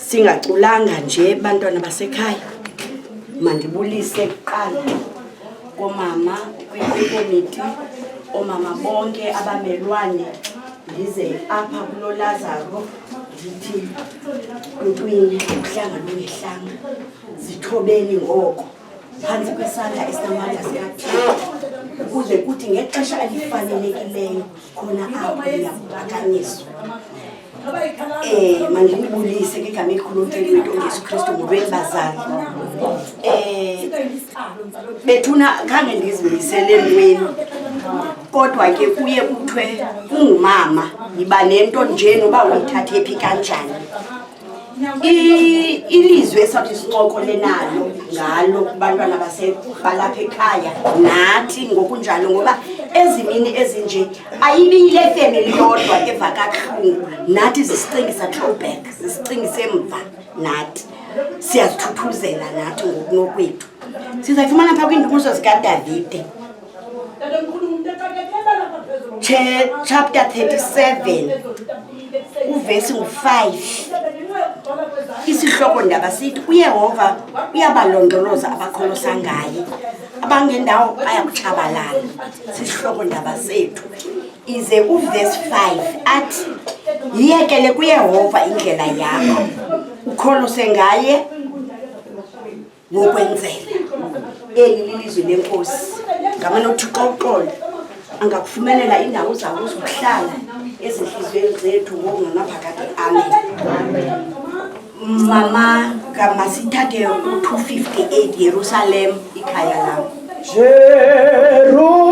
Singaculanga nje bantwana basekhaya. Mandibulise kuqala komama kwikomiti, omama bonke abamelwane, ndize apha kulo Lazaro ndithi ntwini uhlanga nonehlanga zithobeni ngoko phantsi kwesandla esinamandla sikaThixo ukuze kuthi ngexesha elifanelekileyo khona apho liyakuphakanyiswa. Mandinibulise ngegama elikhulu wethu uYesu Kristu ngolwenu bazali. Bethuna khange ndizimisele entweni, kodwa ke kuye kuthiwe ungumama yiba nento nje noba uyithathe phi kanjani. Ilizwe esathi sincokole nalo ngalo kubantwana balapha ekhaya nathi ngokunjalo, ngoba ezimini ezinje ayibi yile family yodwa eva kabuhlungu, nathi zisicingisa throwback, zisicingisa emva, nathi siyazithuthuzela nathi ngokunokwethu. Sizayifumana phaa kwiindumiso zikaDavide chapter 37 uvesi ngu-5. Isihloko ndaba sithi uYehova uyabalondoloza abakholosa ngaye, abangendawo bayakutshabalala. Sihloko ndaba sethu ize uvesi 5 athi yiyekele kuYehova indlela yakho, ukholose ngaye ngokwenzela. Eli lilizwi lenkosi. Ngamanye uThixo uxolo angakufumelela indawo zawo zokuhlala ezinhliziyweni zethu ngokunganaphakade. Amen. Mama kamasithathe u-258 Jerusalem ikhaya lam. Jerusalem.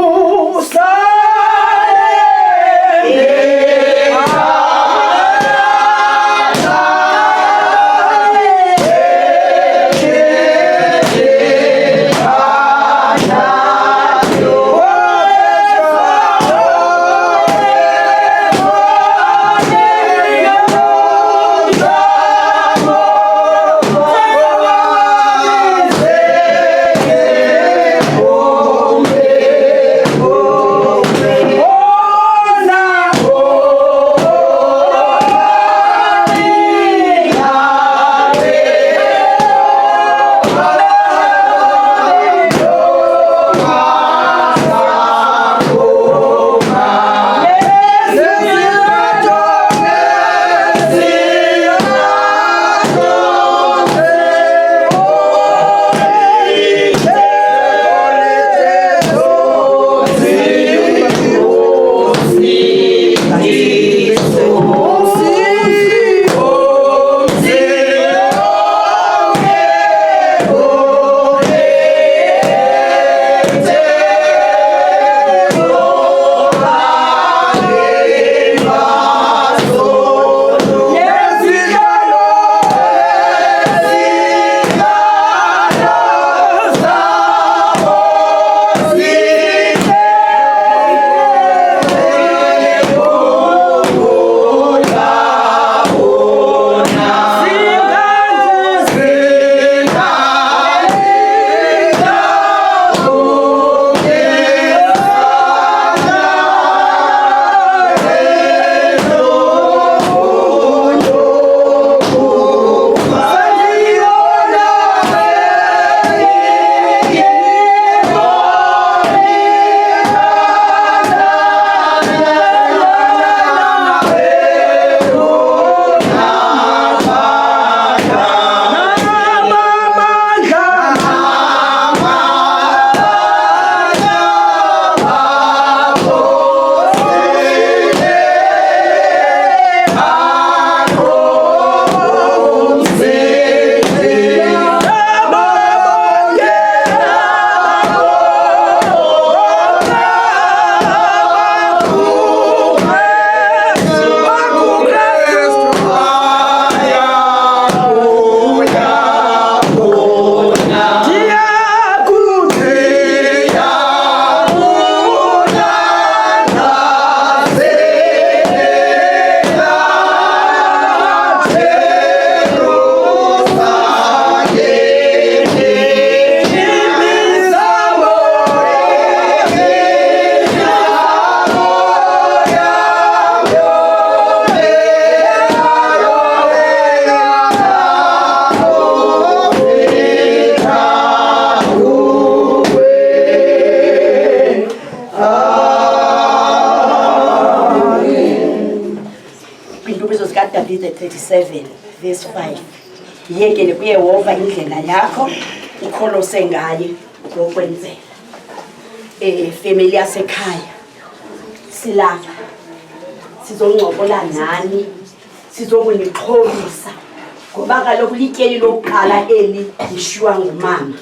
37 verse 5 yekele kuYehova indlela yakho ukholose ngaye ngokwenzela. Family yasekhaya silapha sizoncokola nani sizokunixhobisa ngoba kaloku lityeli lokuqala eli lishiywa ngumama.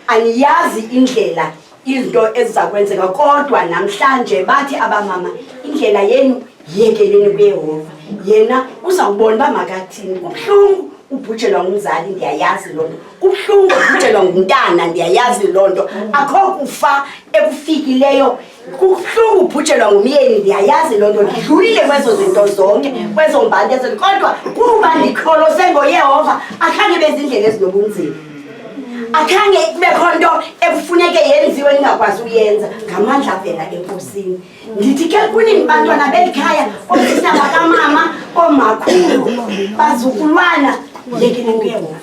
Aniyazi indlela izinto ezizakwenzeka kodwa namhlanje bathi abamama indlela yenu yekeleni kuYehova. Yena uzawubona uba makathini. Kubuhlungu ubhujelwa ngumzali, ndiyayazi loo nto. Kubuhlungu ubhujelwa ngumntana, ndiyayazi loo nto. Akho kufa ekufikileyo. Kubuhlungu ubhujelwa ngumyeni, ndiyayazi loo nto. Ndidlulile kwezo zinto zonke, kwezo mbali ezo. Kodwa kuba ndikholose ngoYehova akhange bezindlela ezinobunzima. Akhange kubekho nto ekufuneke yenziwe ningakwazi uyenza ngamandla avela enkosini. Ndithi ke kunini bantwana belikhaya, oosista bakamama, oomakhulu, bazukulwana, yekeleni kuYehova.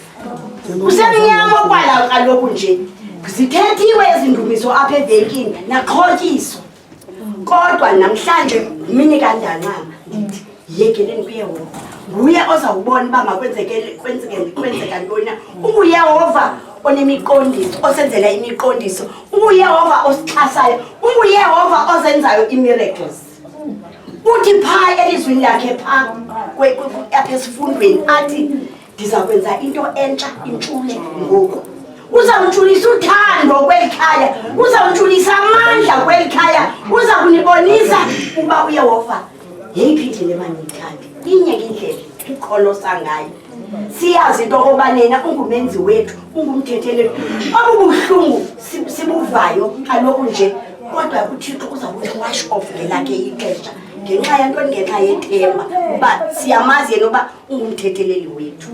Kusemnyama okwala kaloku nje. Zithethiwe ezindumiso apha evenkini naqhotyiswa. Kodwa namhlanje mini kandancama ndithi yekeleni kuYehova. Nguye ozawubona uba kwenzeka ntoni. UNguYehova onemiqondiso, osenzela imiqondiso. UNguYehova osixhasayo. UNguYehova ozenzayo imiracles. Uthi phaa elizwini lakhe phaa apha esifundweni athi ndiza kwenza into entsha intshule ngoku. Uzawutshulisa uthando kweli khaya, uzawutshulisa amandla kweli khaya, uza kunibonisa uba uYehova yeyiphi indlela emaniyithande. Inye indlela ukholosa ngayo. Siyazi into yokuba nina ungumenzi wethu, ungumthetheleli. Obubuhlungu sibuvayo kaloku nje, kodwa uThixo uzawuthi wash off ngelakhe ixesha ngenxa yantoni, ngenxa yethemba uba siyamazi yena uba ungumthetheleli wethu.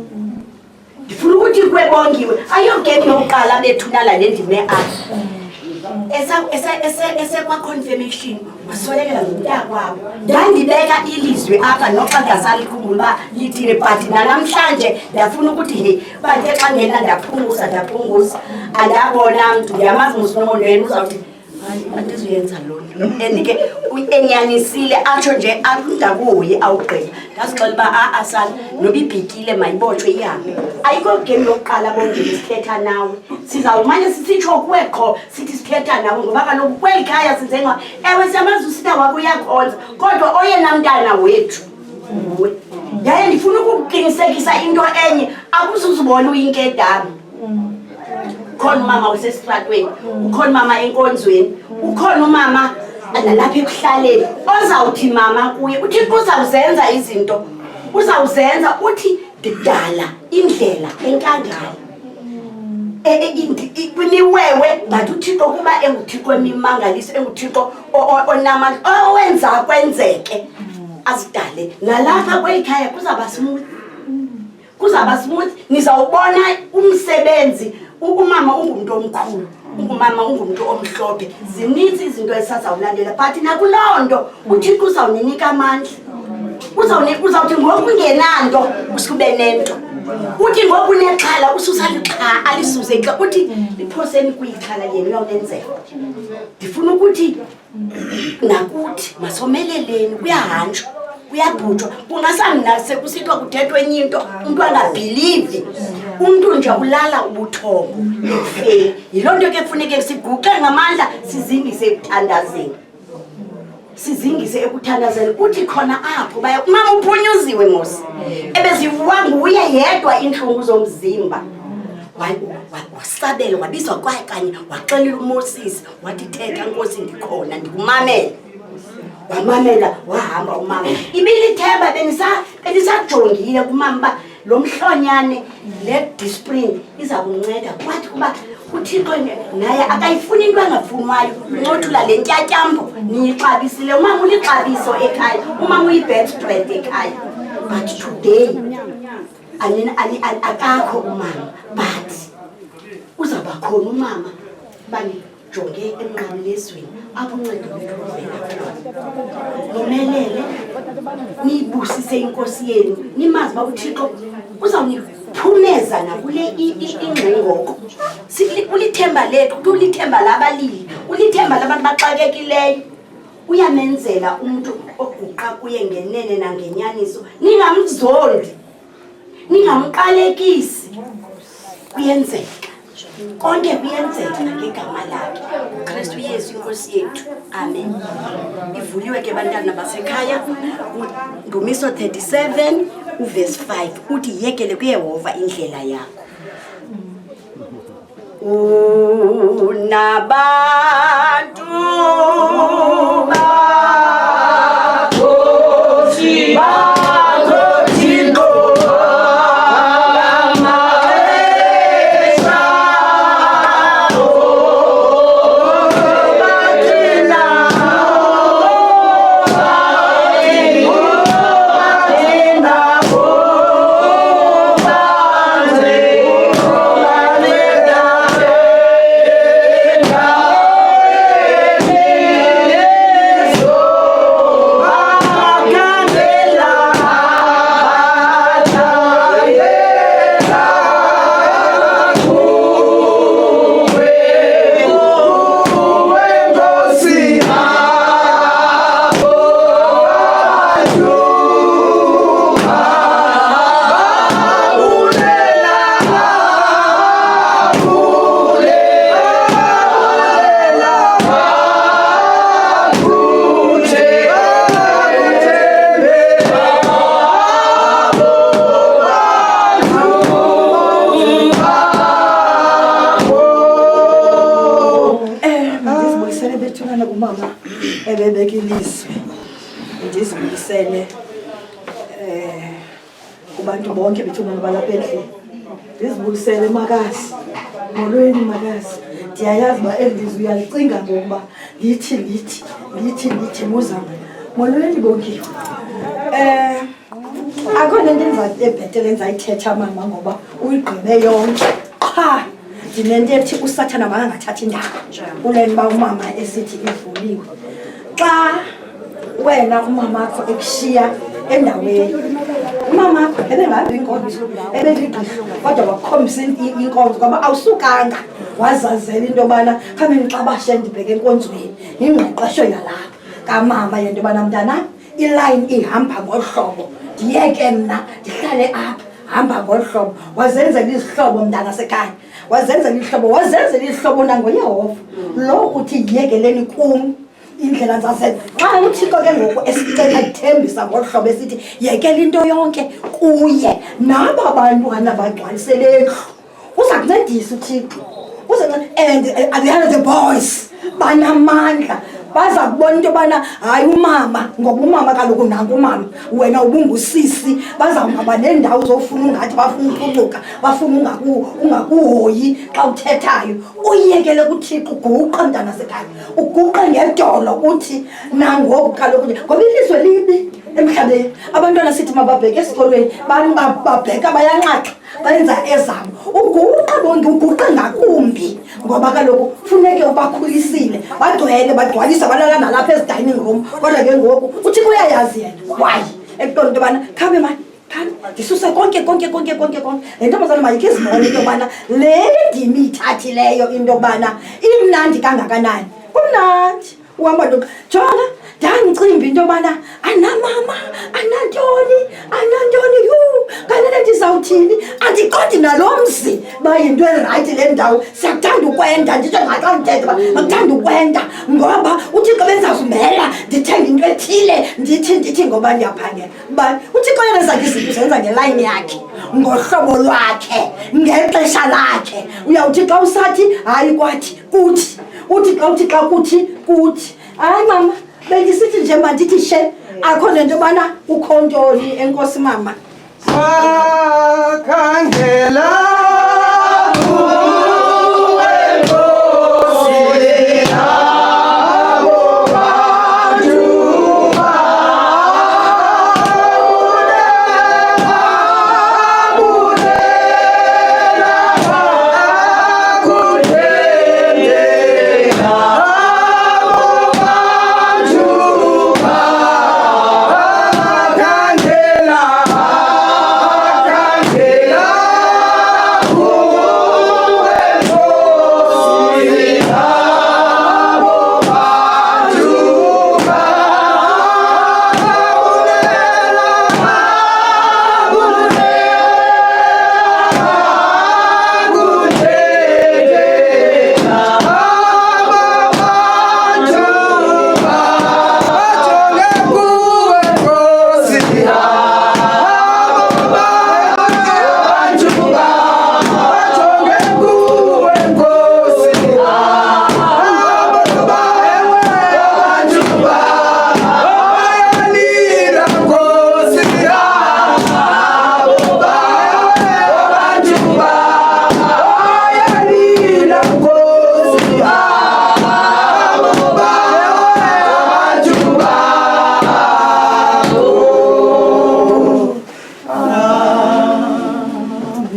Ndifuna ukuthi kwebongiwe ayogeni yokuqala bethunala le ndime apha. Esekwa-confirmation wasolekela ngomntakwabo. Ndandibeka ilizwi apha noxa ndingasalikhumbula uba lithini, but nanamhlanje ndiyafuna ukuthi bathe xa ngena ndaphunguza andabona mntu. Ndiyamazi musinomondo yena uzawuthi andizuyenza loo nto. And ke enyanisile atsho nje angakuhoyi awugqiba. Ndazixela uba asana noba ibhikile mayibotshwe ihambe. Ayikho game yokuqala bongeni sithetha nawe. Sizawumane sisitsho kuwe qho sithi sithetha nawe ngoba kaloku kweli khaya sizenga ewe siyamazi usita wakho uyakhonza kodwa oyena mntana wethu nguwe. Yaye ndifuna ukuqinisekisa into enye, akuzuzibona uyinkedama. Ukhona umama usesitratweni, ukhona umama enkonzweni, ukhona umama nalapha ekuhlaleni ozawuthi mama kuye uThixo uzawuzenza izinto, uzawuzenza uthi ndidala indlela enkangala kuniwewe, but uThixo kuba enguThixo emimangaliso, enguThixo onamandla owenza kwenzeke azidale. Nalapha kweli khaya kuzaba smooth, nizawubona umsebenzi. Umama ungumntu omkhulu, ungumama ungumntu omhlophe. Zininzi izinto esazawulalela, but nakuloo nto uThixo uzawuninika amandla. Uzawuthi ngoku ungenanto usube nento. Uthi ngoku unexhala ususalixha alisuze xa uthi liphoseni kuyixhala yena uyawunenzela. Ndifuna ukuthi nakuthi masomeleleni, kuyahanjwa, kuyabhutshwa. Kungasamnase kusithiwa kuthethwa enye into umuntu angabhilivi. Umuntu nje ulala ubuthongo efeni. Yiloo nto ke kufuneke siguqe ngamandla sizingise ekuthandazeni. Sizingise ekuthandazeni kuthi khona apho baya umama uphunyuziwe mosi. Ebezivuwa nguye yedwa inhlungu zomzimba. Wasabela wabizwa kanye waxelela uMoses wathi thetha Nkosi ndikhona ndikumamele. Wamamela wahamba umama. Ibilithemba benisajongile kumama ba lo mhlonyane le discipline iza kumnceda. Kwathi kuba uThixo naye akayifuni into engafunwayo. Uncothula le ntyatyambo niyixabisile. Umama ulixabiso ekhaya, umama uyi-bedspread ekhaya. But today akakho umama, but uzawuba khona umama banijonge emnqamlezweni apho uncedo lwethu luvela khona. Nomelele niyibusise inkosi yenu, nimazi uba uThixo uzawuniphumeza nakule ingxengoko. Ulithemba lethu, ulithemba labalili, ulithemba labantu baxakekileyo. uyamenzela umuntu oguqa kuye ngenene nangenyaniso. Ningamzondi, ningamqalekisi. Kuyenzeka, konke kuyenzeka ngegama lakhe. uKristu Yesu inkosi yethu, amen. Ivuliwe ke bantwana basekhaya. Ndumiso 37 uverse 5 uthi yekele kuYehova indlela yakho. Unabantu bakhosi ndizibuyisele kubantu bonke bethuna balapha endlini. Ndizibuyisele makazi, molweni makazi. Ndiyayazi uba elilizwi uyalicinga ngokuba lithi muzama. Molweni bonke. Akho nento ebhetele endizayithetha mama ngoba uyigqibe yonke. Qha ndinento ethi usathana makangathathi indaba kule nto uba umama esithi ivuliwe. Xa wena umamakho ekushiya endaweni, umamakho ebengabi inkonzo, ebeligqirha kodwa wakhombisa inkonzo ngoba awusukanga wazazela into yobana khambe ngixabashe ndibheke enkonzweni. Ingqeqesho yalapha kamama yento yobana mntana ilayini ihamba ngolu hlobo, ndiyeke mna ndihlale apha, hamba ngolu hlobo. Wazenzela izihlobo mntana sekhaya, wazenzela izihlobo nangoYehova lo uthi yiyekeleni kum indlela zasenza. Xa uThixo ke ngoku esicela ithembisa ngolu hlobo esithi yekela into yonke kuye, naba bantwana bagcwalisele endlu uza kuncedisa uThixo. And at the end of the boys banamandla, baza kubona into yobana hayi umama, ngoba umama kaloku nanku umama, wena ubungusisi, bazawungaba nendawo zofuna ungathi bafuna uphucuka, bafuna ungakuhoyi xa uthethayo. Uyekele kuThixo, uguqe mntana sekhaya, uguqe ngedolo uthi nangoku kaloku ngoba ilizwe libi emhlabeni. Abantwana sithi mababheke esikolweni, babheka bayanxaxa benza ezabo. Uguqe bonke, uguqe ngakumbi ngoba kaloku funeke ubakhulisile, bagcwalisa balala nalapha ezi-dining room. Kodwa ke ngoku uThixo uyayazi yena why ekuqonda into yobana khabe mani ndisuse konke. Le ntombazana mayikhe izibone into yobana le ndima iyithathileyo into yobana imnandi kangakanani. Kumnandi uhamba nto jonga ndandicimba into yobana anamama anantoni kanene ndizawuthini. Andiqondi nalo mzi bayinto erayithi le ndawo, siyakuthanda ukwenda. Nditsho ngaxa ndithetha uba akuthanda ukwenda ngoba uThixo benzazumela ndithenge into ethile ndithi ngoba ndiyaphangela. Ubani uThixo yena zakhe izinto zenza ngelayini yakhe, ngohlobo lwakhe, ngexesha lakhe. Uyawuthi xa usathi hayi kwathi kuthi, uthi xa uthi xa kuthi hayi mama bendisithi nje mandithi she akho nento yobana ukho ntoni. Enkosi mama. Sakhangela Candela,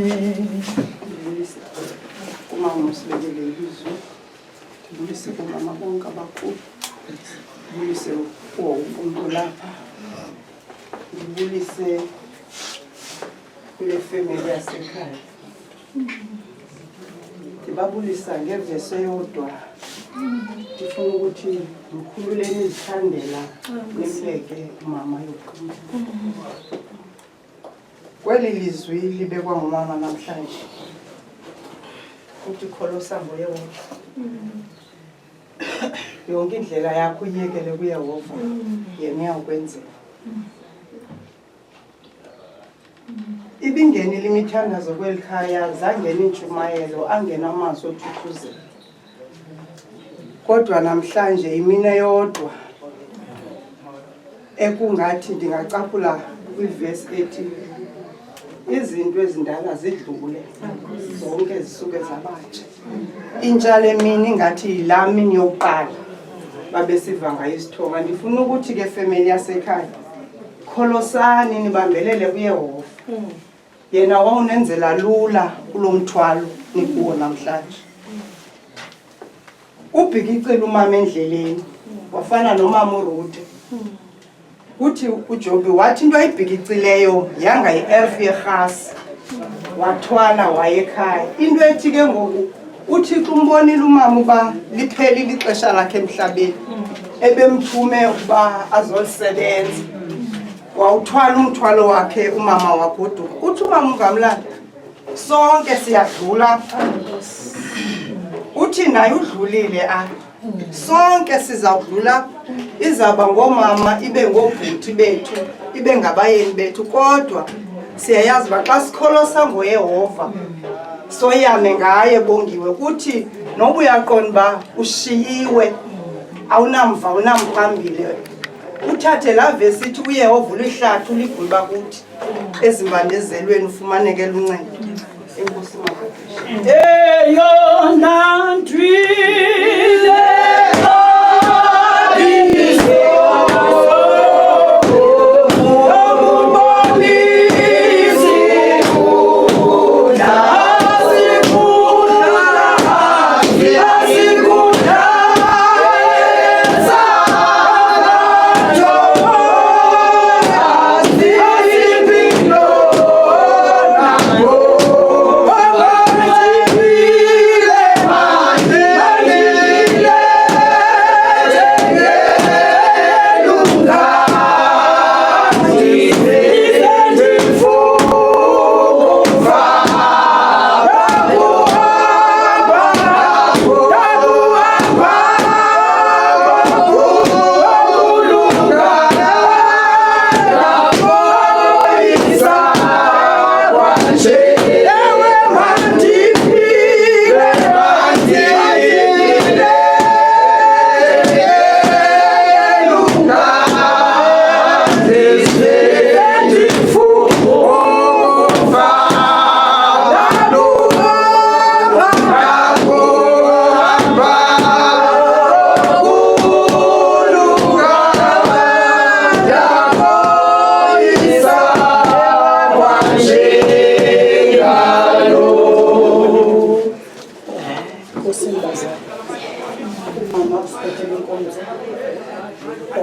Ndibulise kumama usibekele ilizwi, ndibulise kumama bonke abakhulu, ndibulise kuwo wonke umuntu lapha, ndibulise kule family yasekhaya. Ndibabulisa ngevesi eyodwa, ndifuna ukuthi mkhululeni izithandela nimbeke umama yokuqina. Kweli lizwi libekwa ngumama namhlanje uthi kholosa ngoYehova, yonke indlela yakho uyekele kuYehova, yena uyawukwenzela. Ibingenile imithandazo kweli khaya, zangena intshumayelo, angena amazwi othuthuzela. Kodwa namhlanje imina yodwa ekungathi ndingacaphula kwivesi ethi izinto ezindala zidlule, zonke zisuke zabatsha. Intshalo emini ingathi yilaa mini yokuqala babesiva ngayo isithonga. Ndifuna ukuthi ke family yasekhaya, kholosani nibambelele kuYehova. Yena wawunenzela lula kulo mthwalo nikuwo namhlanje. Ubhikicile umama endleleni, wafana nomama uRuthe. Uthi uJobi wathi into ayibhikicileyo yanga yi-elf yerhasi, wathwala wayekhaya. Into ethi ke ngoku uThixo umbonile umama uba liphelile ixesha lakhe emhlabeni, ebemthume ukuba azolisebenza. Wawuthwala umthwalo wakhe umama wagoduka. Uthi umama ungamlanda, sonke siyadlula. Uthi naye udlulile apha, sonke sizawudlula. Izaba ngomama, ibe ngobhuti bethu, ibe ngabayeni bethu, kodwa siyayazi uba xa sikholosa ngoYehova soyame ngaye bongiwe. Kuthi noba uyaqonda uba ushiyiwe, awunamva awunamphambili, uthathe laa vesi ithi uYehova ulihlathi uligwiba kuthi ezimbandezelweni ufumaneke luncedo. Enkosi makaphesheya. Eyona ndwile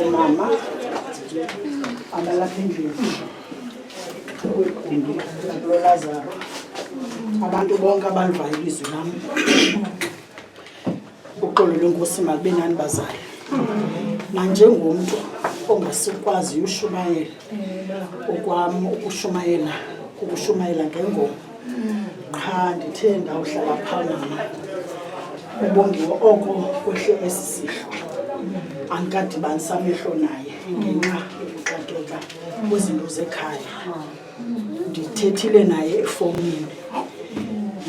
omama abalapha endlini kwigumbi lakuloLazaro, abantu bonke abalivayo ilizwi lam, uxolo lwenkosi malube nani bazali. Nanjengomntu ongasikwaziyo ushumayela okwam ukushumayela ngengoma, qha ndithe ndawuhlala phana ubongiwe oko kwehle esi sihlo. Andikadibanisa amehlo naye ngenxa yokuxakeka kwizinto zekhaya. Ndithethile naye efowunini,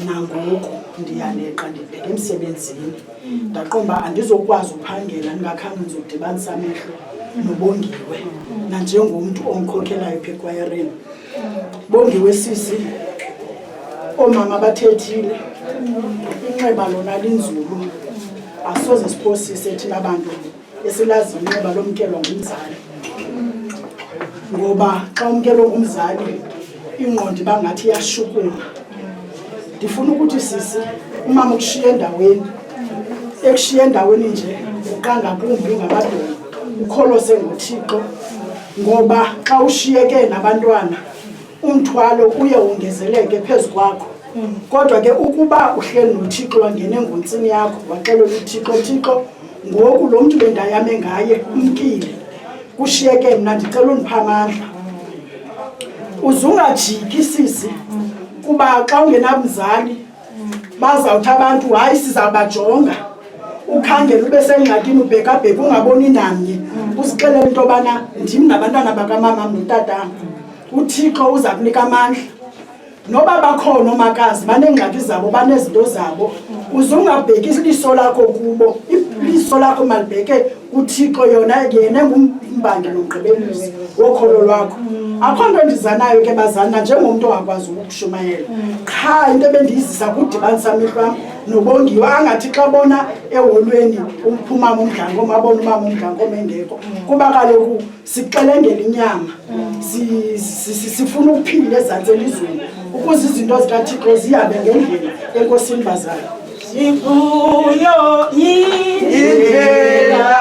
nangoku ndiyaleqa ndibheke emsebenzini. Ndaqomba andizokwazi uphangela ndingakhange ndizokudibanisa amehlo nobongiwe nanjengomntu omkhokhelayo phaa ekwayareni. Bongiwe sisi, oomama bathethile, inxeba lona linzulu, asoze siphosise thina bantu esilazi inxeba lomkelwa ngumzali. Ngoba xa umkelwa ngumzali ingqondo iba ngathi iyashukuma, ndifuna ukuthi sisi umama ukushiya endaweni ekushiya endaweni nje uqanga kumbi ngamadolo ukholose ngoThixo ngoba xa ushiyeke nabantwana umthwalo uye wongezeleke phezukwakho kodwa ke ukuba uhleli noThixo wangene ngontsini yakho waxelela uThixo Thixo ngoku lo muntu bendayame ngaye umkile kushiyeke mna ndicela unipha amandla uzungajiki sisi kuba xa ungenamzali bazawuthi abantu hayi sizawubajonga ukhangela ube sengxakini ubhekabheka ungaboni namnye uzixelele into yobana ndim nabantwana bakamama notatam uThixo uza kunika amandla noba bakhona omakazi baneengxaki zabo banezinto zabo uzungabheki iliso lakho kubo iliso lakho malibheke kuThixo yena engumbangi nomgqibelisi wokholo lwakho akho nto ndiza nayo ke bazana njengomuntu ongakwazi ukushumayela qha into ebendiyizisa kudibanisa amehlo am nobongiwe angathi xa bona eholweni umphumama umdlango abona umama umdlango engekho kuba kaloku sixelengela inyama sifuna ukuphila ezantsi elizweni ukuze izinto zikaThixo zihambe ngendlela enkosini bazana Sibuyo indlela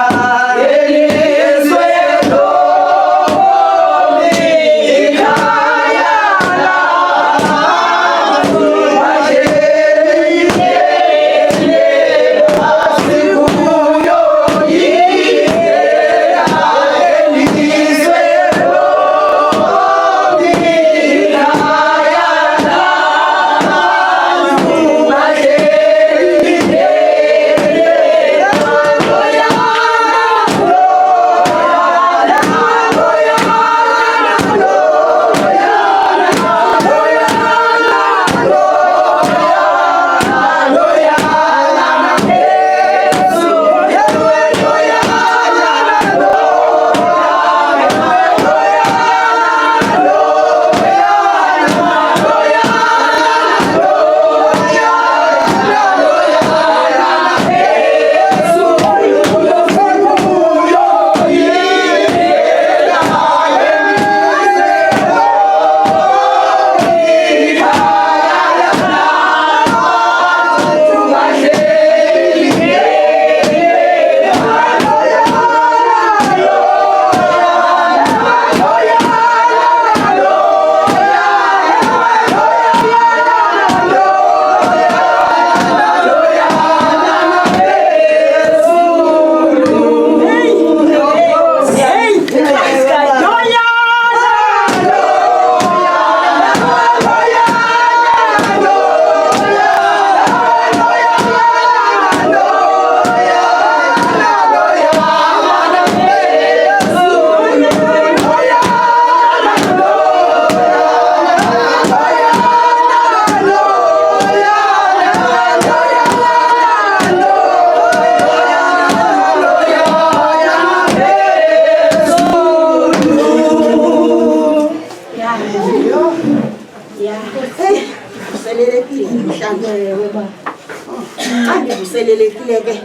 Andivuselelekile ke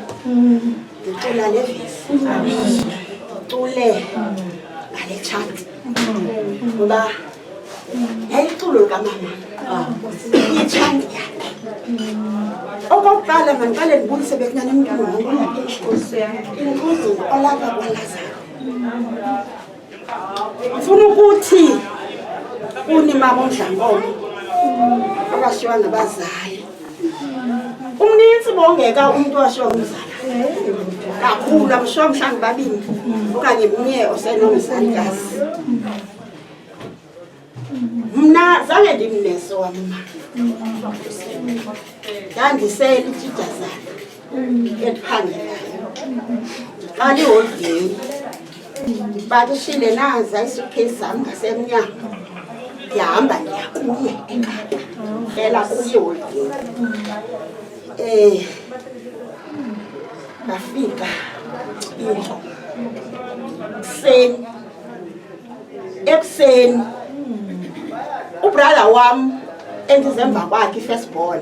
ndicula le vesi ucule ngale chant ngoba yayiculo likamama ichanti yakhe okokuqala mandiqale ndibulise bekunyana emntwini wonke inkunzi olapha kwaLazaro ndifuna ukuthi unimama uMdlankomo abashiywa ngabazali umninzi bongeka umuntu washiwa ngumzala kakhulu abashiywa mhlawumbi babini okanye mnye osenomzalikazi mna zange ndimneso wami mama ndandisela itshijazana eliphangelayo ndiqala iholideni ndipakishile naza isuitcase zam ngasemnyango ndihamba ndiya kuye eKapa phela kuye iholideni ngafika ekuseni ubrother wam endizemva kwakhe i-first born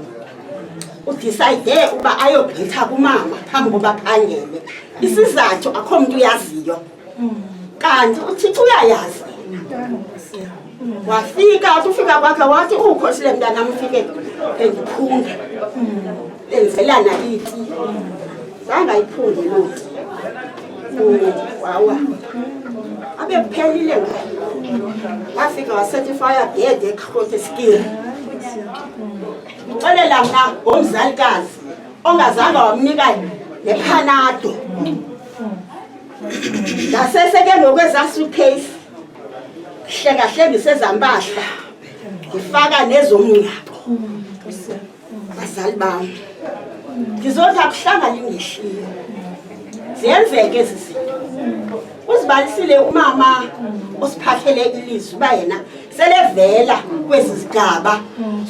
udicide uba ayogqitha kumama phambi koba phangele isizathu akho mntu uyaziyo kanti uThixo uyayazi wafika ufika kwakhe wathi ukhosile mntanam ufike endiphunge enzelana iti zangayiphunge loo wawa abe kuphelile wafika wasetifya bed ekhote skill uxelela mna ngomzalikazi ongazange wamnika nePanado ngaseseke ngokweza suitcase hleka ngisezampahla ngifaka nezomngcwabo bazali bami ngizothi akuhlangana ingehliyo ziyenzeke ezi zinto uzibalisile umama osiphathele ilizwi uba yena selevela kwezi zigaba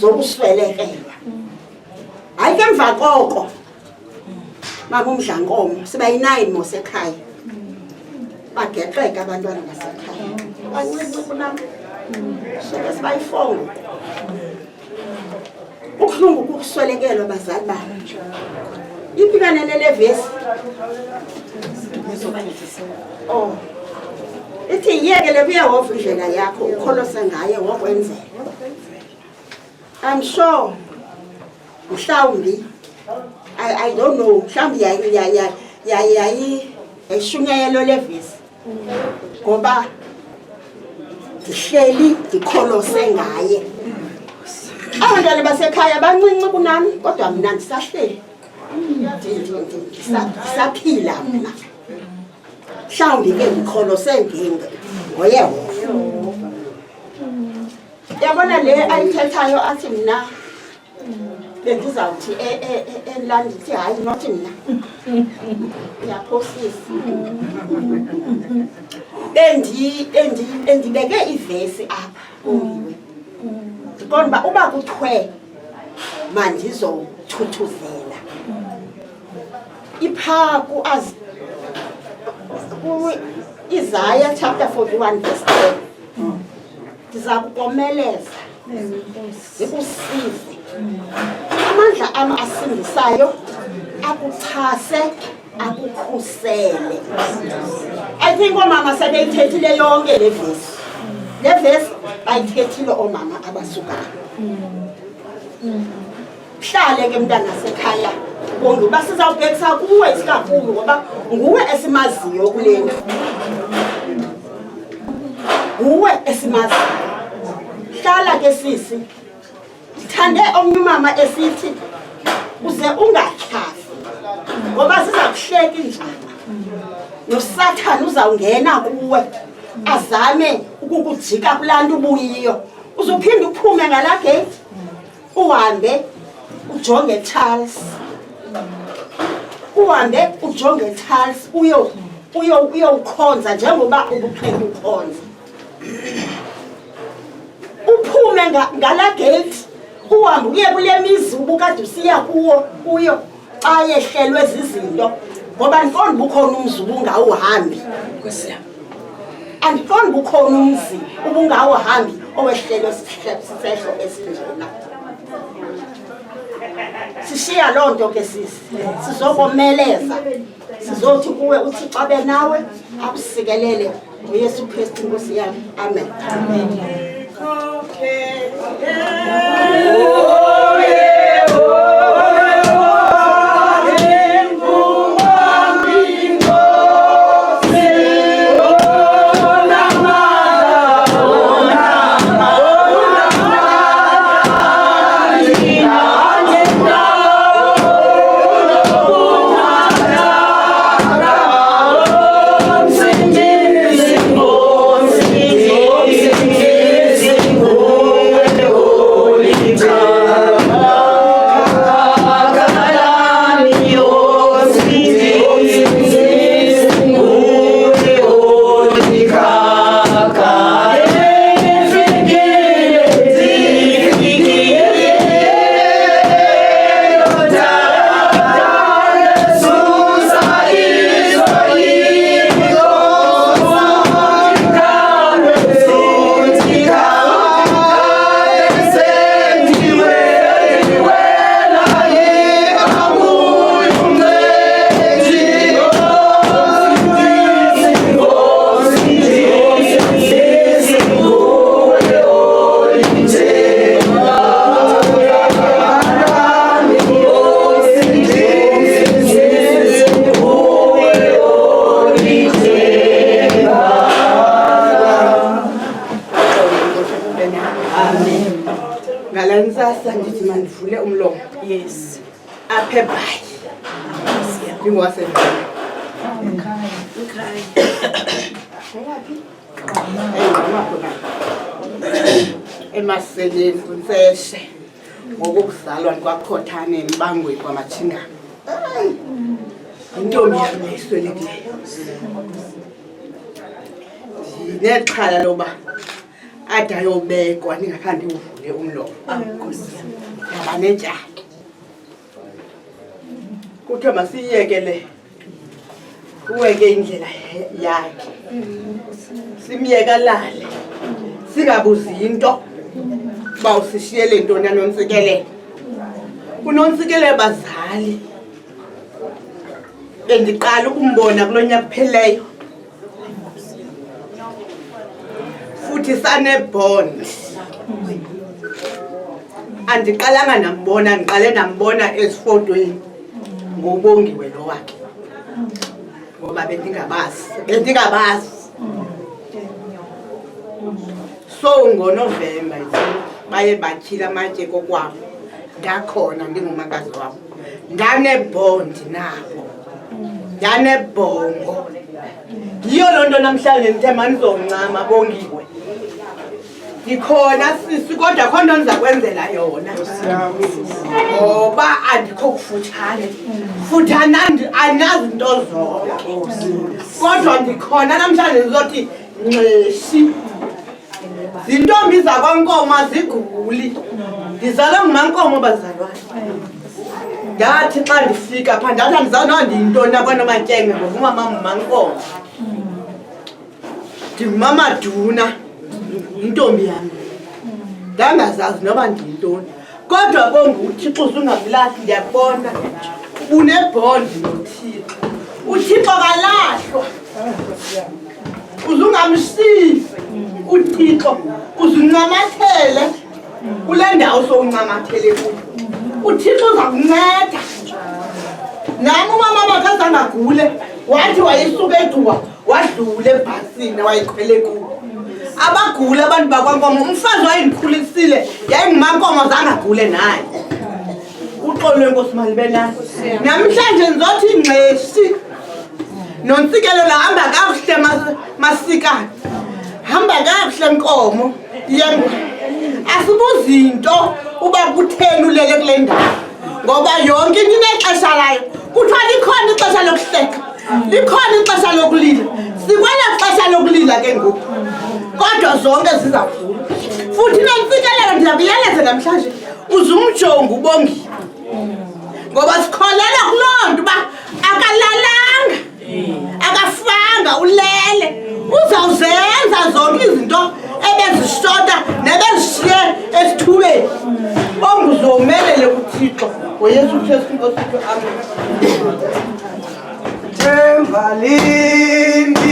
zokuswelekelwa hayi ke emva koko mama uMdlankomo siba yi-9 mosekhaya bagexeka abantwana basekhaya bancinci kunam soke sibayi-4 ubuhlungu kukuswelekelwa bazali bami iphikane lelevesi ithi yiyekele kuyehova indlela yakho ukholose ngaye wokwenzela I'm sure mhlawumbi I don't know mhlawumbi yayishunyayelo levesi ngoba ndihleli ndikholose ngaye abantwana basekhaya bancinci kunami kodwa mna ndisahleli ndisaphila mna mhlawumbi ke ndikholose ngoyehova yabona le ayithethayo athi mna bendizawuthi elandi ithi hayi nothi mna uyaphosisa bendibeke ivesi apha oyiwe ndiqonda uba uba kuthiwe mandizothuthuzela iphaa Isaiah chapter 41 verse 10 ndiza kukomeleza zikusize amandla am asindisayo akuchase akukhusele I think omama sebeyithethile yonke le vesi bayithethile omama abasukayo hlale ke mntana sekhaya bonke uba sizawubhekisa kuwe isikakhulu ngoba nguwe esimaziyo kule ndlu nguwe esimaziyo hlala ke sisi ndithande omnye umama esithi uze ungatyhafi ngoba siza kuhleka injaba nosathane uzawungena kuwe azame ukukujika kulaa nto ubuyiyo uzuphinda uphume ngalaa gate uhambe ujonge Charles uhambe ujonge Charles uyowukhonza njengoba ubuqhele ukhonza uphume ngala gate uhambe uye kule mizi ubukade usiya kuyo xa yehlelwe zizinto ngoba ndiqonda ubukhona umzi ubungawuhambi andiqonda ubukhona umzi ubungawuhambi owehlelwe sisehlo esinjena sishiya loo nto ke sisi sizokomeleza sizothi kuwe uThixo abe nawe akusikelele ngoYesu Kristu Nkosi yami amen God. Ntasa ndithi mandivule umlomo. Yes. Apha eBhayi. Ndingowasendlini. Emaseleni kuNtseshe ngokuzalwa kwaKhothane eMbangweni kwaMatshingana. Intombi yami eswelekileyo. Ndinexhala loba ade ayobekwa ndingakhange uvule umlomo. Yaba netyala. Kuthiwa masiyekele uweke indlela yakhe. Simyeke alale. Singabuzi into ba usishiyele ntoni noNtsikelelo. UNontsikelelo bazali bendiqala ukumbona kulonyaka kupheleyo. Futhi sanebond. Andiqalanga nambona, ndiqale nambona esifotweni ngobongiwe lo wakhe. Ngoba bendingabazi. So ngoNovember baye batyhila amatye kokwabo. Ndakhona ndingumakazi wabo. Ndanebond nabo. Ndanebhongo. Yiyo loo nto namhlanje ndithe manizoncama bongiwe. Ndikhona sisi kodwa khona ndiza kwenzela yona. Ngoba andikho kufutshane. Futhana anazi into zonke. Kodwa ndikhona namhlanje ndizothi nxeshi. Zintombi zakwaNkomo aziguli. Ndizalwa ngumaNkomo bazalwane. Ndathi xa ndifika pha ndathi andizanwa ndiyintoni nakwaNomatyenge ngoba umama ngumaNkomo. NdinguMamaduna, intombi yami. Ndangazazi noba ndiyintoni. Kodwa bonke uThixo uzungavilahli ndiyabona. Unebhondi noThixo. uThixo kalahlwa. Uzungamsizi uThixo. Uzuncamathele kule ndawo sowuncamathele kuyo. uThixo uza kunceda. Nami umama wakhe azangagule wathi wayisuka eDuwa wadlula ebhasini wayikhwele kuyo. Abagula abantu bakwaNkomo umfazi wayendikhulisile yayingumaNkomo zangagule naye. Uxolo lenkosi malibelana. Namhlanje ndizothi ngxeshi. NoNtsikelelo hamba kakuhle masikane. Hamba kakuhle Nkomo yengu. Asibuzi into uba kutheni ulele kule ndawo. Ngoba yonke into inexesha layo. Kuthiwa likhona ixesha lokuhleka. Likhona ixesha lokulila. Sikwela xesha lokulila ke ngoku. Kodwa zonke zizavula. Futhi noNtsikelelo ndiyakuyeleza namhlanje uzumjonga ubongiwe. Ngoba sikholela kuloo nto uba akalalanga. Akafanga ulele. Uzawuzenza zonke izinto ebezishota nebezishiye esithubeni. Onguzomelele kuThixo ngoYesu Kristu Nkosi yethu. Amen. Themba lini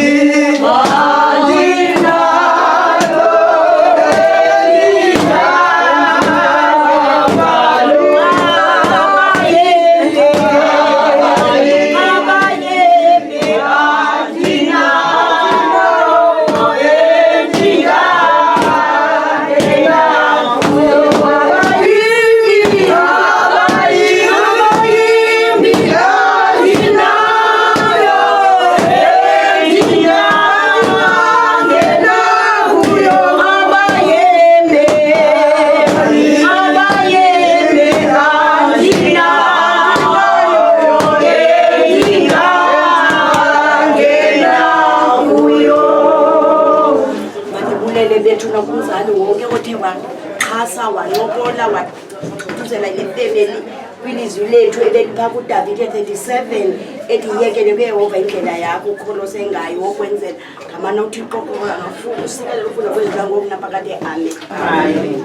wancokola wathuzela nefemeli kwilizwi lethu ebelipha kuDavide 37 ethi yekele kuyehova indlela yakho ukholose ngayo wokwenzela ngamana uThixo qokola ngafuku usikelele ufuna kwenza ngoku naphakade. Amen.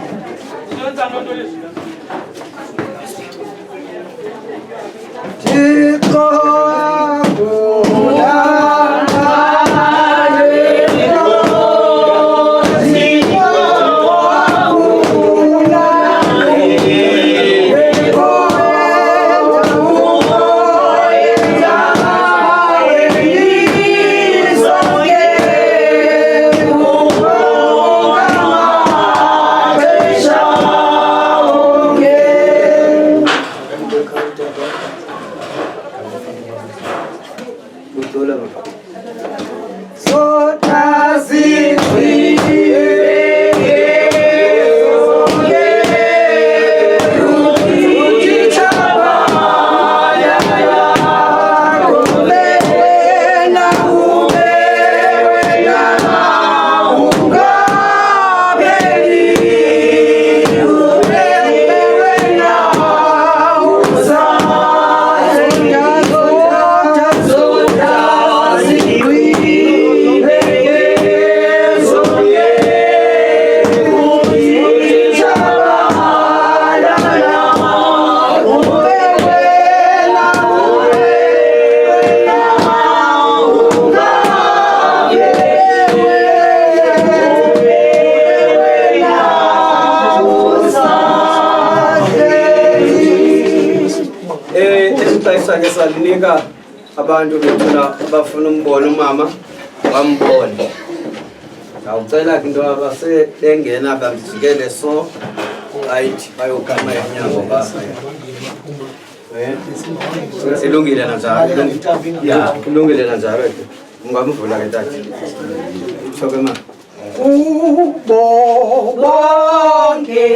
ixesha ke salinika abantu bethuna abafuna umbona umama bambone. Awucela into abasebengena bamjikele so right bayogama enyango basa. Silungile nanjalo. Ya, kulungile nanjalo. Ungamvula ke tati. Choke ma. Bonke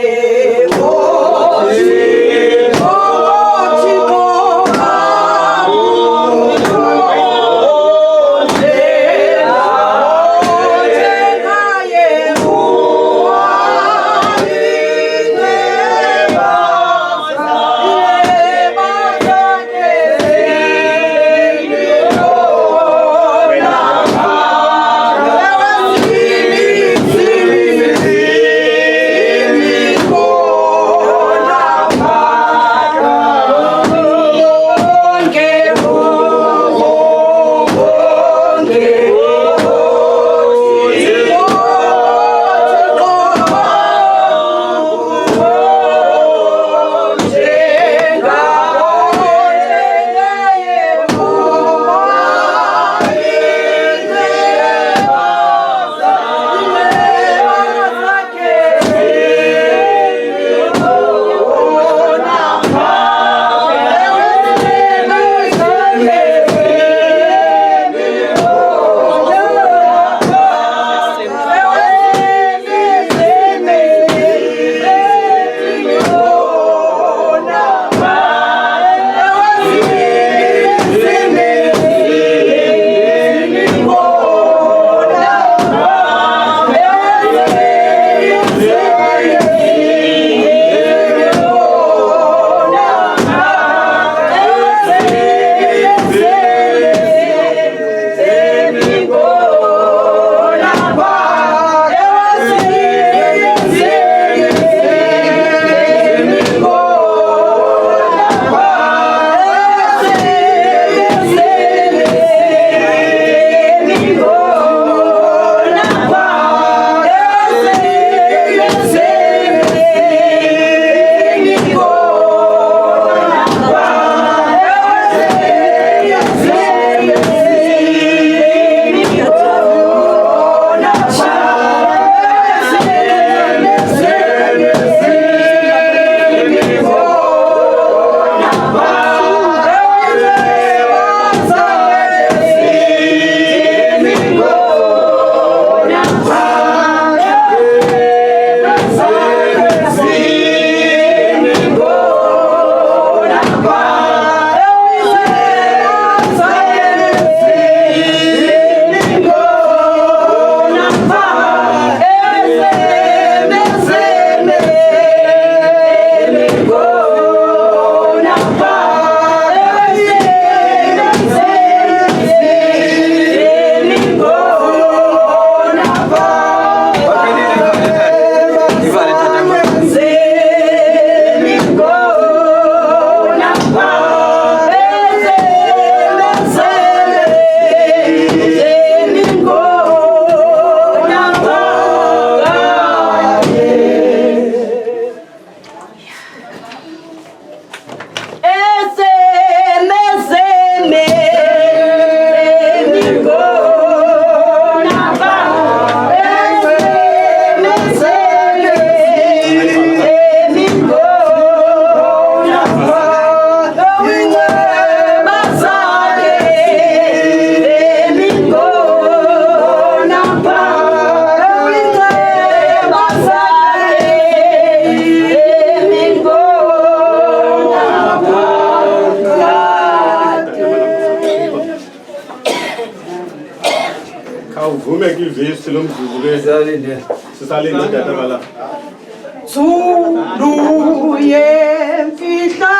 Zulu yemfihla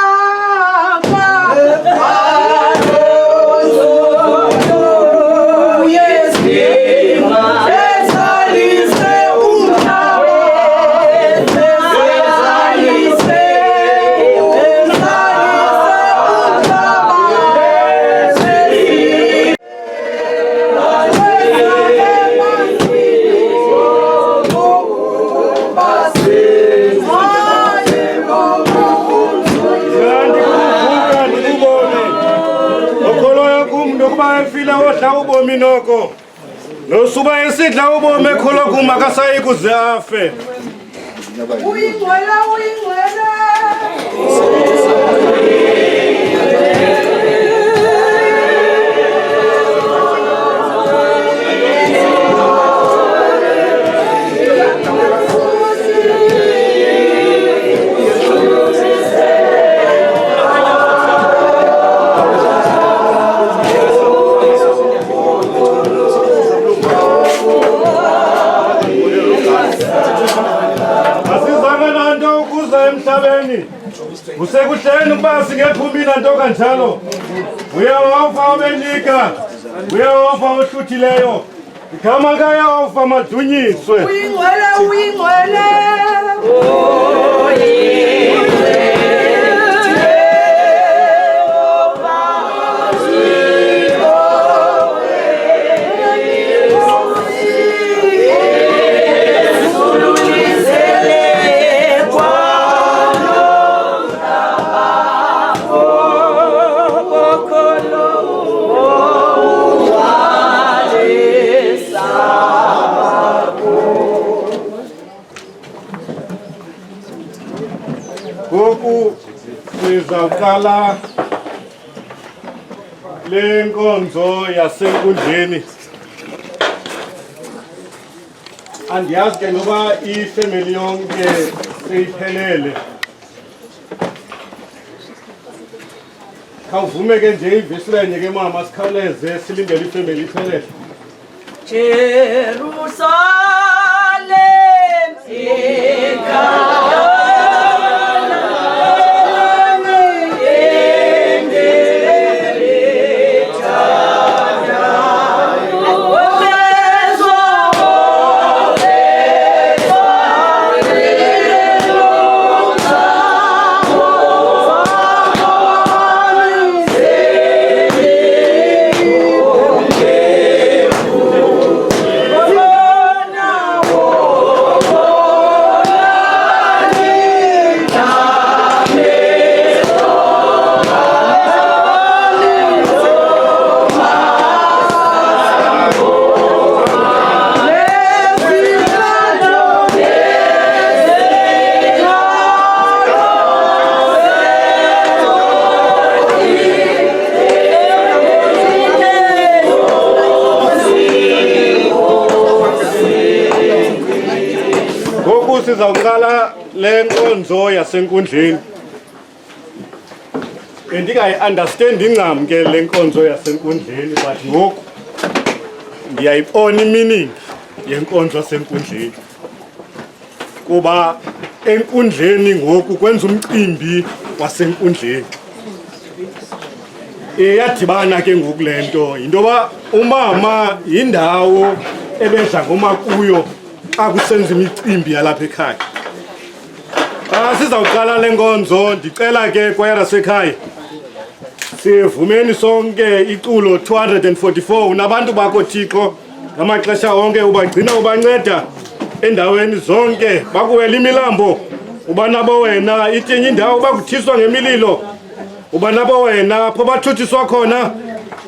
Nosuba efila odla ubomi noko. Nosuba esidla ubomi ekholwa kuma kasayi kuze afe. Uyingcwele uyingcwele. Emhlabeni usekuhleni ukuba singephumi nanto kanjalo uyawafa obenika uyawafa ohluthileyo igama kayawafa madunyiswe Uyingcwele uyingcwele. Ngoku sizaqala le nkonzo yasenkundleni. Andiyazi ke noba ifemeli yonke seyiphelele. Khawuvume ke nje ivesi lenye ke mama sikhawuleze silindele ifemeli iphelele. Jerusalem Sizawuqala le nkonzo yasenkundleni. Ndingayi-understandi ncam ke le nkonzo yasenkundleni but ngoku ndiyayibona iminingi yenkonzo yasenkundleni. Kuba enkundleni ngoku kwenza umcimbi wasenkundleni. Iyadibana ke ngoku le nto yinto yoba umama yindawo ebedla ngoma kuyo xa kusenza imicimbi yalapha ekhaya. Sizawuqala le nkonzo ndicela ke kwayara sekhaya sivumeni sonke iculo 244 unabantu bakho Thixo ngamaxesha onke ubagcina ubanceda endaweni zonke bakuwela imilambo uba nabo wena itinye indawo bakuthiswa ngemililo uba nabo wena apho bathuthiswa khona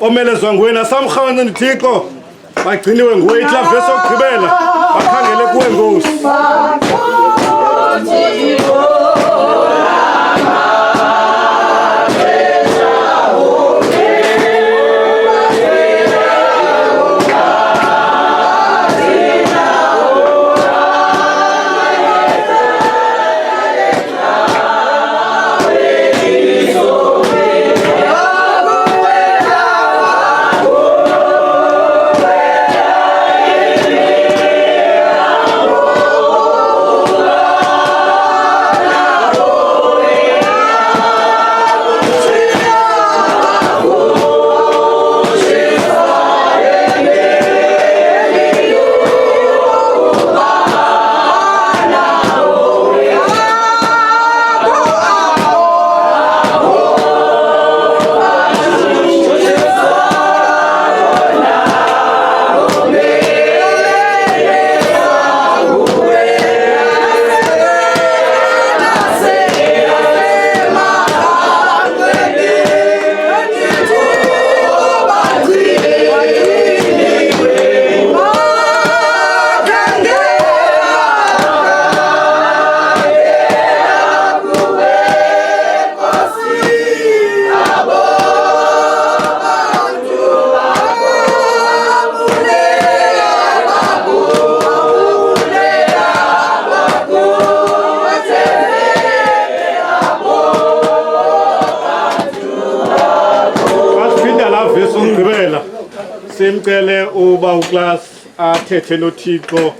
omelezwa nguwe nasamrhawini Thixo bagciniwe nguwe iklaveso okugqibela bakhangele kuwe Nkosi. simcele uba uClass athethe noThixo.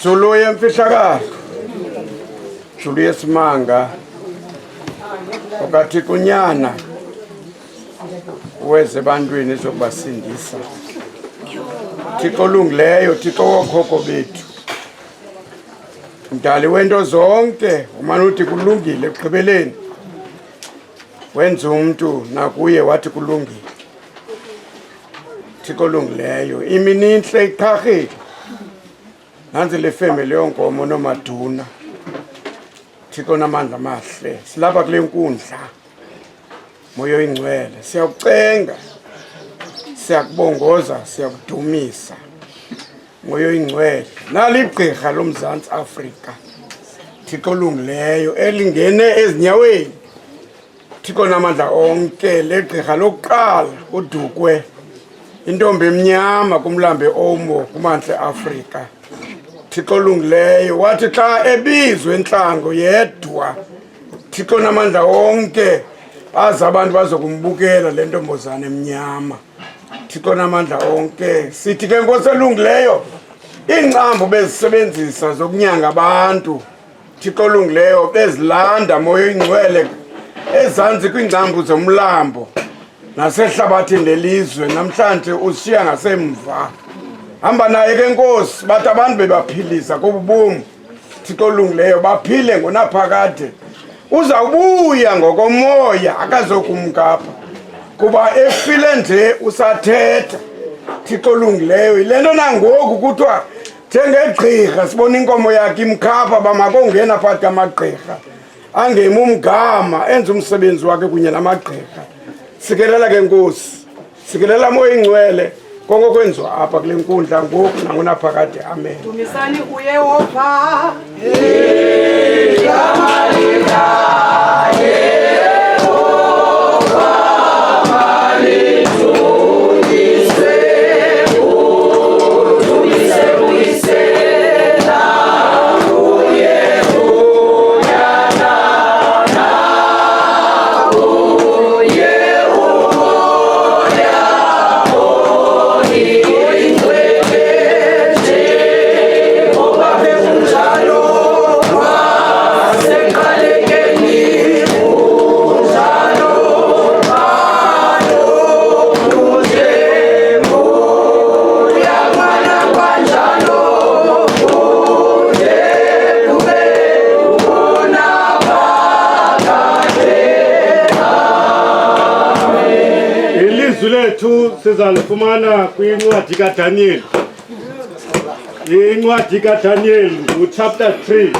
Zulu yemfihlakalo, Zulu yesimanga, okathi kunyana weze ebantwini ezokubasindisa. Thixo olungileyo, Thixo wokhokho bethu, mdali wento zonke, umane uthi kulungile ekugqibeleni wenza umntu nakuye wathi kulungile. Thixo olungileyo, imini intle iqhahile. Nanzi le family yonkomo nomaduna. Thixo namandla amahle. Silapha kule nkundla. Moyo oyingcwele. Siyakucenga. Siyakubongoza, siyakudumisa. Moyo oyingcwele. Naligqirha loMzantsi Afrika. Thixo olungileyo elingene ezinyaweni. Thixo namandla onke legqirha lokuqala uDukwe. Intombi emnyama kumlambe Omo kumantla Afrika. Thixo olungileyo wathi xa ebizwe entlango yedwa. Thixo namandla onke aza abantu bazokumbukela le ntombazana emnyama. Thixo namandla onke sithi ke Nkosi elungileyo iingcambu bezisebenzisa zokunyanga abantu. Thixo olungileyo bezilanda moyo oyingcwele ezantsi kwiingcambu zomlambo nasehlabathini lelizwe namhlanje ushiya ngasemva. Hamba naye ke Nkosi bathi abantu bebaphilisa kobubomi. Thixo olungileyo baphile ngonaphakade. Uzawubuya ngokomoya akazokumkapha kuba efile nje usathetha. Thixo olungileyo ile nto nangoku kuthiwa njengegqirha sibona inkomo yakhe imkhapha bamakongena phakathi kwamagqirha angemi umgama enze umsebenzi wakhe kunye namagqirha. Sikelela ke Nkosi, sikelela moya ingcwele konke kwenziwa apha kule nkundla ngoku nangonaphakade. Amen. Dumisani uYehova. Lethu sizalifumana kwincwadi kaDaniel. Incwadi kaDaniel chapter 3.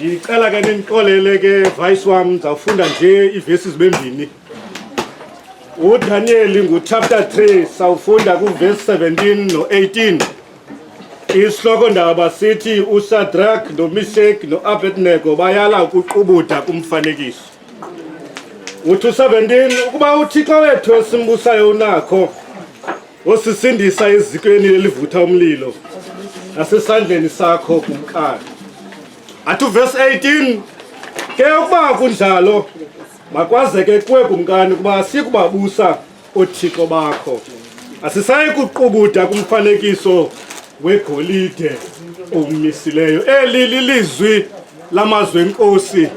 Ngicela ke ninixolele ke vice wami ngizawufunda nje ivesi zimbini. uDaniel chapter 3 sawufunda kuverse 17 no18. Isihloko ndaba sithi uShadrach noMeshach noAbednego bayala ukuqubuda kumfanekiso. Uthi 17 ukuba uThixo wethu esimbusayo unakho osisindisa ezikweni elivutha umlilo nasesandleni sakho kumkani. Athi verse 18 ke ukuba kunjalo makwazeke kuwe kumkani kuba sikubabusa oThixo bakho. Asisayi kuqubuda kumfanekiso wegolide omisileyo. Eli lilizwi lamazwi enkosi.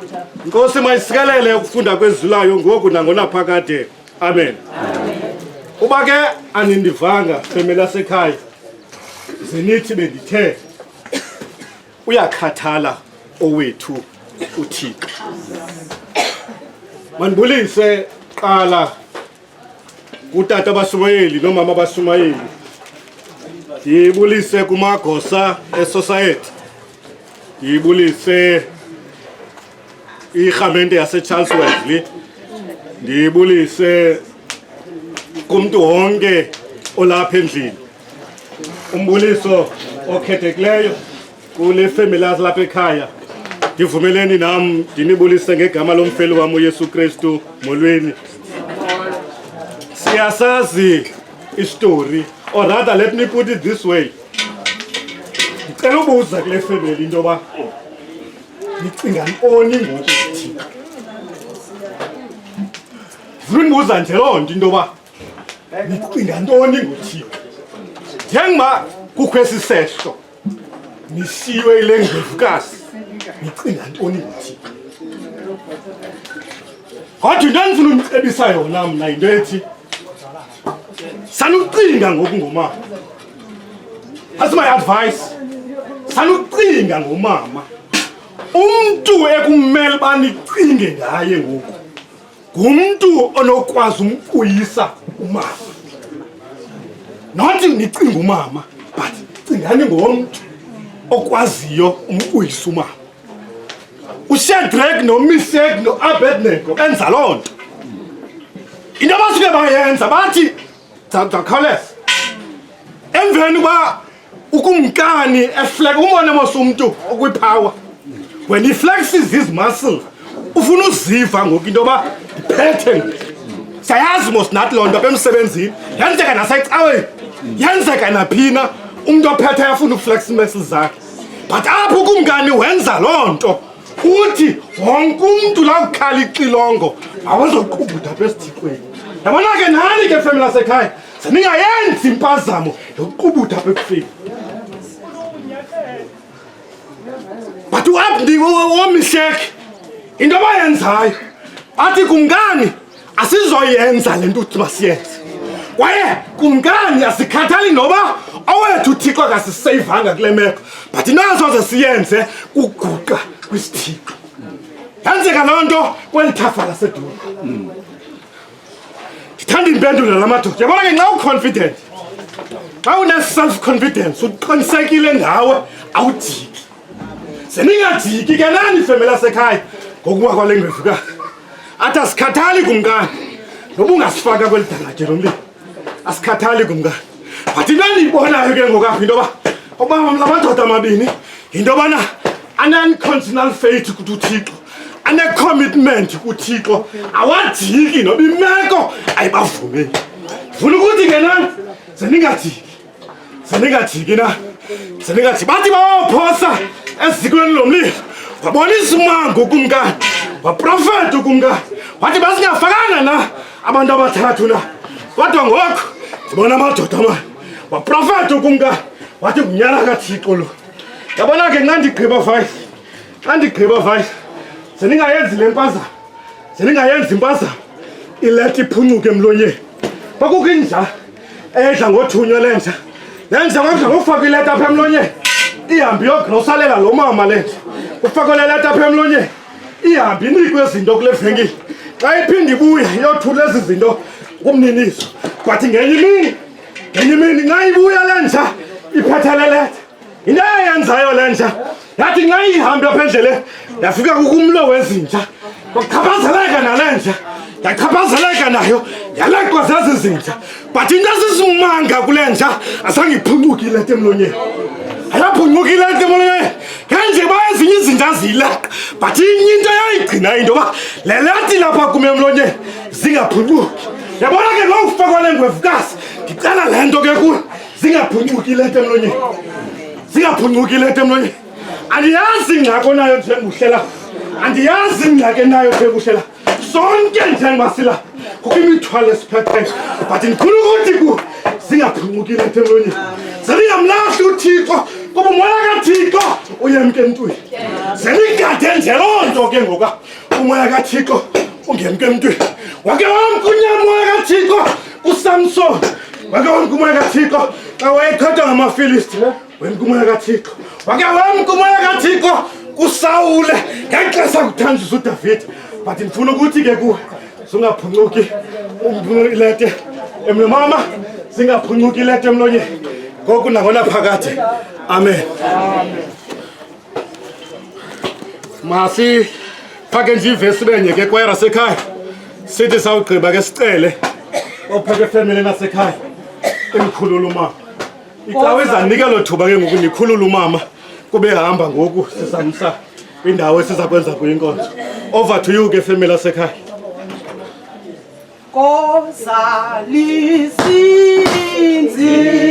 Nkosi mayisikelele ukufunda kwezulayo ngoku nangonaphakade. Amen. Uba ke anindivanga femela sekhaya zinithi bendithe uyakhathala owethu uThixo. Manibulise qala kutata baShumayeli nomama baShumayeli. Ndibulise kumagosa eSociety. Ndibulise iRhamente yaseCharles Wesley. Ndibulise kumntu wonke olapha endlini. umbuliso okhethekileyo kule family lapha ekhaya. Ndivumeleni nam ndinibulise ngegama lomfeli wam uYesu Kristu molweni. Siyasazi istory, or rather let me put it this way. Ndicela ubuza kule family into yoba nicinga ntoni ngoku thina. Ndifuna unibuza nje loo nto into yoba nicinga ntoni ngothina. Njengoba kukho esi sehlo nishiywe yile ndlovukazi, nicinga ntoni ngothina. Kodwa into endifuna unicebisa yona mna yinto ethi sanucinga ngoku ngomama. That's my advice. Sanucinga ngomama. Umntu ekumele uba nicinge ngaye ngoku ngumntu onokwazi umkuyisa umama. Not nicinga umama, but cingani ngomntu okwaziyo umkuyisa umama. uShadrach noMeshach noAbednego enza loo nto. Into abasuke bayenza bathi zakhawuleza emveni uba ukumkani efleka umbone mos umntu okwipower. When he flexes his muscle ufuna uziva ngoku into yoba ndiphethe. Sayazi mos nathi loo nto apha emsebenzini yenzeka nasecaweni, yenzeka naphina umntu ophethe afuna ukuflexa muscles zakhe. But apho ukumkani wenza loo nto uthi wonke umntu la ukhala ixilongo awazoqubutha apha esithixweni. Yabona ke nani ke family lasekhaya seningayenzi impazamo yokuqubutha apha ekufeni. But uMeshach into abayenzayo athi kumkani asizoyenza le nto uthi masiyenze. Kwaye kumkani asikhathali noba owethu uThixo akasiseyivanga kule meko, but into asoze siyenze uguqa kwisithixo. Yenzeka loo nto kweli thafa laseDulo. Ndithanda impendulo lamadoda. Yabona ke nxa uconfident, xa une-self-confidence uqinisekile ngawe awujiki. Seningajiki ke nani family lasekhaya ngokuba kwale ndlovukazi. Athi asikhathali kumkani noba ungasifaka kweli dangatye lomlilo, asikhathali kumkani. But into endiyibonayo ke ngokapha into yoba la madoda amabini yinto yobana ane-unconditional faith kuThixo, ane-commitment kuThixo, awajiki noba imeko ayibavumeli. Ndifuna ukuthi ke nani seningajiki na, seningajiki. Bathi bawaphosa ezikweni lomlilo wabonisa umango kumkani, waprofeta ukumkani, wathi basingafakana na abantu abathathu na. Kodwa ngoku ndibona amadoda amane waprofeta ukumkani, wathi ngunyana kaThixo lo. Yabona ke nxa ndigqiba vice seningayenzi le mpazamo, seningayenzi impazamo ileta iphuncuke emlonyeni. Kwakukho inja edla ngothunywa lenja, le nja kwakudla ngokufaka ileta apha emlonyeni ihambe iyogrosalela lo mama le nja, kufakwe le leta apha emlonyeni ihambe inikwe izinto kule venkile. Xa iphinde ibuya iyothula ezi zinto kumniniso. But ngenye imini nxa ibuya le nja iphethe le leta, into eyenzayo le nja yathi nxa ihambe apha endleleni yafika kukumlo wezinja, kwachaphazeleka nale nja, yachaphazeleka nayo yaleqwa zezi zinja. But into esisimanga kule nja azange iphuncuke ileta emlonyeni, ayaphuncuka ileta emlonyeni. Ngenje ba ezinye izinja ziyileqa, but inye into yayigcina into yoba le leta ilapha kum emlonyeni zingaphuncuki. Yabona ke lo ufakwa le ndlovukazi ndicela le nto ke kuyo zingaphuncuki ileta emlonyeni, zingaphuncuki ileta emlonyeni. Andiyazi ingxaki onayo njengobuhlela, andiyazi ingxaki enayo njengobuhlela, sonke njengoba sila kukho imithwalo esiphetheyo. But ndifuna ukuthi ku zingaphuncuki ileta emlonyeni. Seningamlahli uThixo kuba umoya kaThixo uyemke emntwini. Senigade nje loo nto ke ngoku umoya kaThixo ungemke emntwini. Wake wamkunya umoya kaThixo uSamson, wake wamka umoya kaThixo xa wayekhathwa ngamaFilisti, wemka umoya kaThixo. Wake wamka umoya kaThixo uSawule ngexesha kuthanjiswa uDavide. But ndifuna ukuthi ke kuwe zingaphuncuki ileta emlonyeni, zingaphuncuki ileta emlonyeni ngoku nangona phakathi. Amen. Masi phake nje ivesi benye ke kwayera sekhaya sithi sawugqiba ke sicele ophethe family nasekhaya emkhulula umama Icawe zanike lo thuba ke ngoku nikhulula umama kube hamba ngoku sisamsa indawo esiza kwenza kuyinkonzo. Over to you ke family lasekhaya. Kozalisinzi